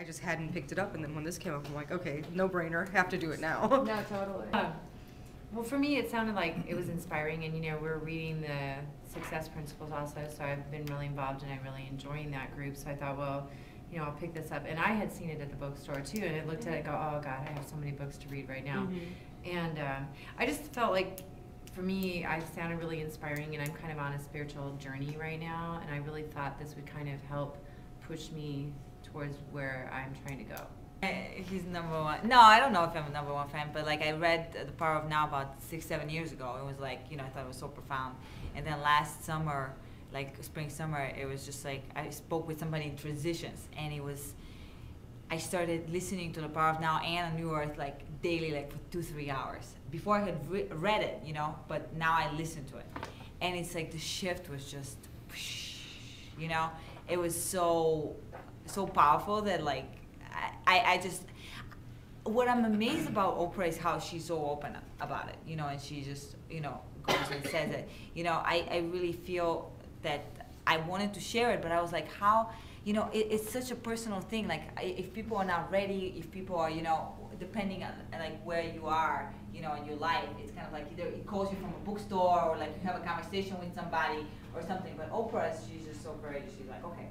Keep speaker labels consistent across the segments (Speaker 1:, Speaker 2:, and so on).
Speaker 1: I just hadn't picked it up, and then when this came up, I'm like, okay, no brainer, have to do it now.
Speaker 2: No, totally.
Speaker 3: Well, for me, it sounded like it was inspiring, and we're reading the Success Principles also, so I've been really involved and I'm really enjoying that group. So I thought, well, I'll pick this up. And I had seen it at the bookstore too, and I looked at it and go, oh God, I have so many books to read right now. And I just felt like, for me, I sounded really inspiring, and I'm kind of on a spiritual journey right now, and I really thought this would kind of help push me towards where I'm trying to go.
Speaker 4: He's #1. No, I don't know if I'm a #1 fan, but like I read The Power of Now about 6-7 years ago. It was like, I thought it was so profound. And then last summer, like spring, summer, it was just like I spoke with somebody in transitions, and I started listening to The Power of Now and A New Earth like daily, like for 2-3 hours. Before I had read it, but now I listen to it. And it's like the shift was just, it was so powerful that like, I just, what I'm amazed about Oprah is how she's so open about it, and she just, goes and says it. I really feel that I wanted to share it, but I was like, how, it's such a personal thing. Like, if people are not ready, if people are, depending on like where you are, in your life, it's kind of like either it calls you from a bookstore or like you have a conversation with somebody or something. But Oprah, she's just so courageous. She's like, okay,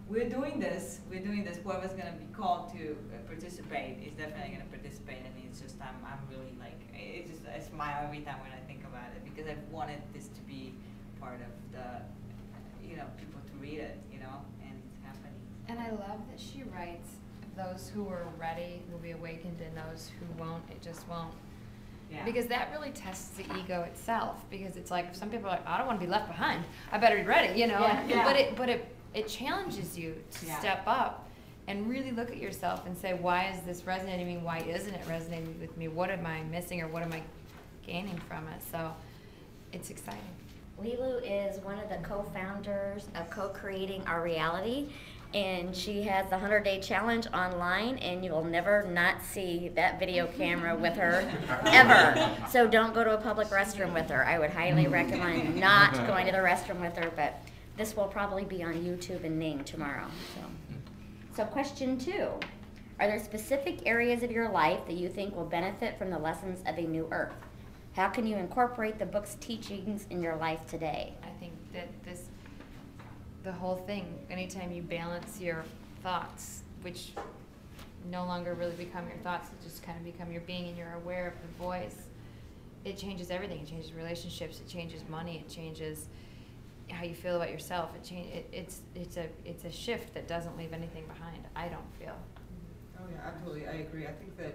Speaker 4: we're doing this. Whoever's gonna be called to participate is definitely gonna participate. And it's just, I'm really like, I smile every time when I think about it, because I've wanted this to be part of the, people to read it, and it's happening.
Speaker 2: And I love that she writes, those who are ready will be awakened, and those who won't, it just won't. Yeah. Because that really tests the ego itself, because it's like, some people are like, I don't want to be left behind, I better be ready, Yeah. But it challenges you to step up and really look at yourself and say, why is this resonating with me? Why isn't it resonating with me? What am I missing, or what am I gaining from it? So it's exciting.
Speaker 5: Lilu is one of the co-founders of Co-Creating Our Reality, and she has the 100-Day Challenge online, and you will never not see that video camera with her, ever. So don't go to a public restroom with her. I would highly recommend not going to the restroom with her, but this will probably be on YouTube and Ning tomorrow. So question 2, are there specific areas of your life that you think will benefit from the lessons of A New Earth? How can you incorporate the book's teachings in your life today?
Speaker 2: I think that the whole thing, anytime you balance your thoughts, which no longer really become your thoughts, it just kind of become your being, and you're aware of the voice, it changes everything. It changes relationships, it changes money, it changes how you feel about yourself. It's a shift that doesn't leave anything behind, I don't feel.
Speaker 1: Oh yeah, absolutely, I agree. I think that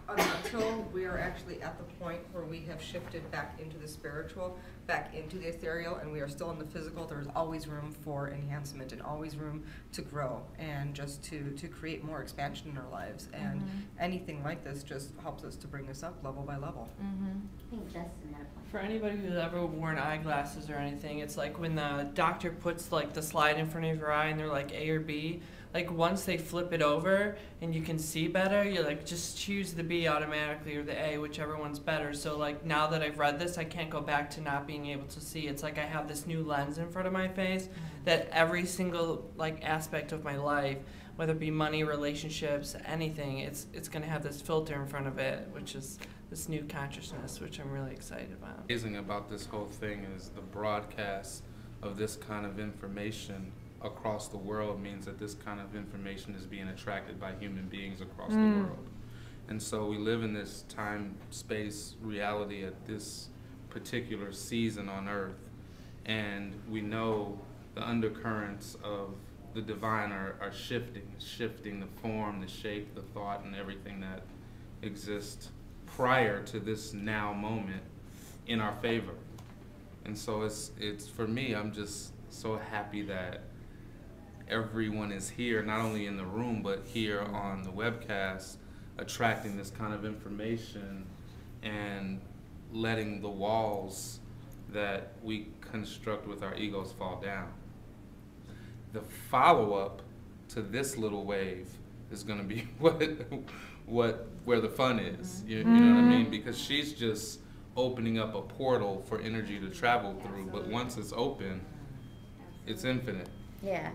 Speaker 1: until we are actually at the point where we have shifted back into the spiritual, back into the ethereal, and we are still in the physical, there's always room for enhancement and always room to grow and just to create more expansion in our lives. And anything like this just helps us to bring us up level by level.
Speaker 5: I think Justin had a point.
Speaker 6: For anybody who's ever worn eyeglasses or anything, it's like when the doctor puts like the slide in front of your eye and they're like A or B, like once they flip it over and you can see better, you're like, just choose the B automatically or the A, whichever one's better. So like now that I've read this, I can't go back to not being able to see. It's like I have this new lens in front of my face that every single like aspect of my life, whether it be money, relationships, anything, it's gonna have this filter in front of it, which is this new consciousness, which I'm really excited about.
Speaker 7: Amazing about this whole thing is the broadcast of this kind of information across the world means that this kind of information is being attracted by human beings across the world. And so we live in this time-space reality at this particular season on Earth, and we know the undercurrents of the divine are shifting the form, the shape, the thought, and everything that exists prior to this now moment in our favor. And so it's for me, I'm just so happy that everyone is here, not only in the room, but here on the webcast, attracting this kind of information and letting the walls that we construct with our egos fall down. The follow-up to this little wave is going to be where the fun is. You know what I mean? Because she's just opening up a portal for energy to travel through. But once it's open, it's infinite.
Speaker 5: Yeah.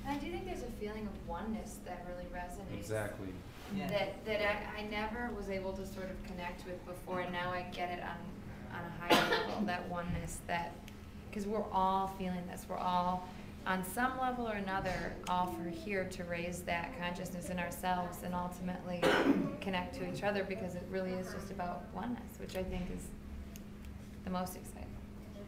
Speaker 2: And I do think there's a feeling of oneness that really resonates.
Speaker 7: Exactly.
Speaker 4: Yeah.
Speaker 2: That I never was able to sort of connect with before, and now I get it on a higher level, that oneness, that, because we're all feeling this, we're all, on some level or another, all for here to raise that consciousness in ourselves and ultimately connect to each other, because it really is just about oneness, which I think is the most exciting.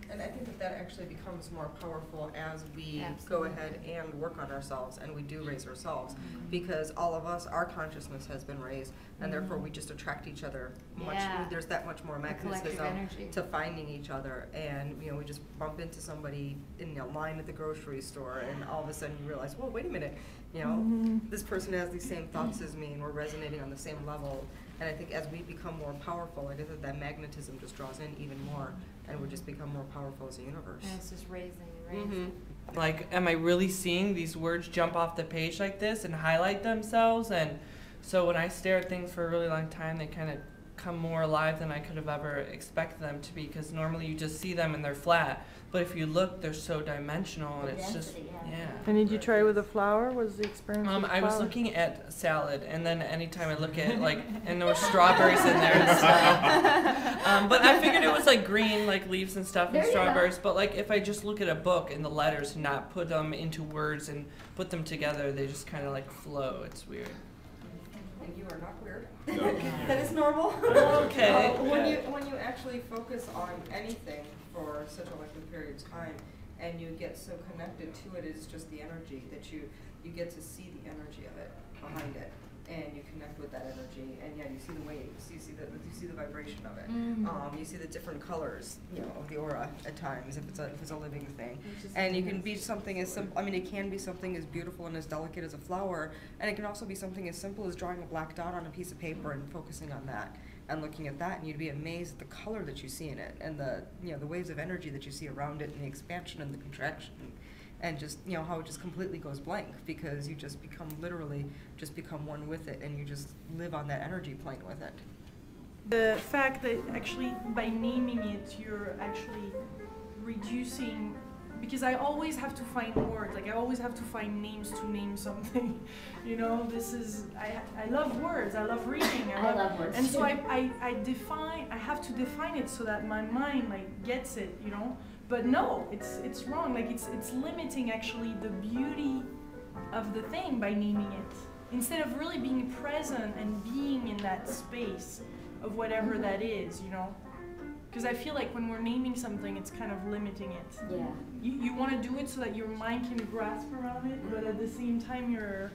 Speaker 1: And I think that that actually becomes more powerful as we
Speaker 2: Absolutely.
Speaker 1: go ahead and work on ourselves, and we do raise ourselves, because all of us, our consciousness has been raised, and therefore we just attract each other much.
Speaker 2: Yeah.
Speaker 1: There's that much more
Speaker 2: The collective
Speaker 1: magnetism
Speaker 2: energy.
Speaker 1: to finding each other, and we just bump into somebody in a line at the grocery store, and all of a sudden you realize, well, wait a minute, this person has these same thoughts as me, and we're resonating on the same level. And I think as we become more powerful, I guess that magnetism just draws in even more, and we just become more powerful as a universe.
Speaker 2: And it's just raising and raising.
Speaker 6: Like, am I really seeing these words jump off the page like this and highlight themselves? And so when I stare at things for a really long time, they kind of come more alive than I could have ever expected them to be, because normally you just see them and they're flat. But if you look, they're so dimensional, and it's just, yeah.
Speaker 8: And did you try with a flower? What was the experience with
Speaker 6: I was
Speaker 8: flower?
Speaker 6: looking at salad, and then anytime I look at like, and there were strawberries in there and stuff. But I figured it was like green, like leaves and stuff, and
Speaker 5: There you go.
Speaker 6: strawberries. But like if I just look at a book and the letters and not put them into words and put them together, they just kind of like flow. It's weird.
Speaker 1: And you are not weird.
Speaker 7: No.
Speaker 1: That is normal.
Speaker 6: Okay.
Speaker 1: When you actually focus on anything for such a lengthy period of time, and you get so connected to it, it's just the energy that you get to see the energy of it behind it, and you connect with that energy, and yeah, you see the waves, you see the vibration of it, you see the different colors, of the aura at times if it's a living thing, and you can be something as simple. I mean, it can be something as beautiful and as delicate as a flower, and it can also be something as simple as drawing a black dot on a piece of paper and focusing on that and looking at that, and you'd be amazed at the color that you see in it, and the the waves of energy that you see around it, and the expansion and the contraction, and just how it just completely goes blank, because you just literally become one with it, and you just live on that energy plane with it.
Speaker 8: The fact that actually by naming it, you're actually reducing, because I always have to find words, like I always have to find names to name something. This is, I love words, I love reading,
Speaker 5: I love words
Speaker 8: and so
Speaker 5: too.
Speaker 8: I have to define it so that my mind gets it, But no, it's wrong. Like it's limiting actually the beauty of the thing by naming it, instead of really being present and being in that space of whatever that is, Because I feel like when we're naming something, it's kind of limiting it.
Speaker 5: Yeah.
Speaker 8: You want to do it so that your mind can grasp around it, but at the same time you're,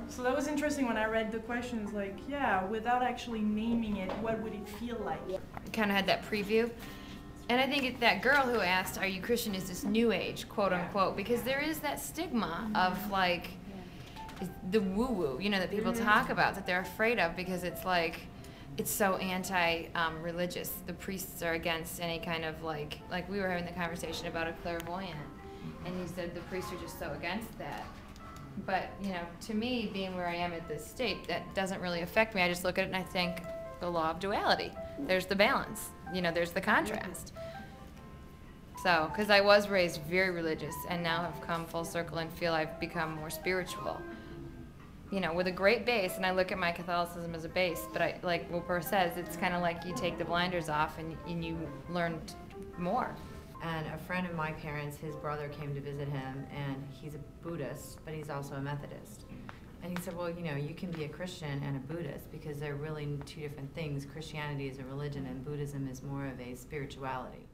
Speaker 8: So that was interesting when I read the questions, like, yeah, without actually naming it, what would it feel like?
Speaker 2: Kind of had that preview. And I think that girl who asked, "Are you Christian?" is this new age, quote unquote, because there is that stigma of like the woo-woo, that people talk about, that they're afraid of, because it's like, it's so anti-religious. The priests are against any kind of like we were having the conversation about a clairvoyant, and you said the priests are just so against that. But to me, being where I am at this state, that doesn't really affect me. I just look at it and I think the law of duality. There's the balance. There's the contrast. So, because I was raised very religious and now have come full circle and feel I've become more spiritual. With a great base, and I look at my Catholicism as a base, but like Oprah says, it's kind of like you take the blinders off and you learn more.
Speaker 3: And a friend of my parents, his brother came to visit him, and he's a Buddhist, but he's also a Methodist. And he said, well, you can be a Christian and a Buddhist, because they're really two different things. Christianity is a religion, and Buddhism is more of a spirituality.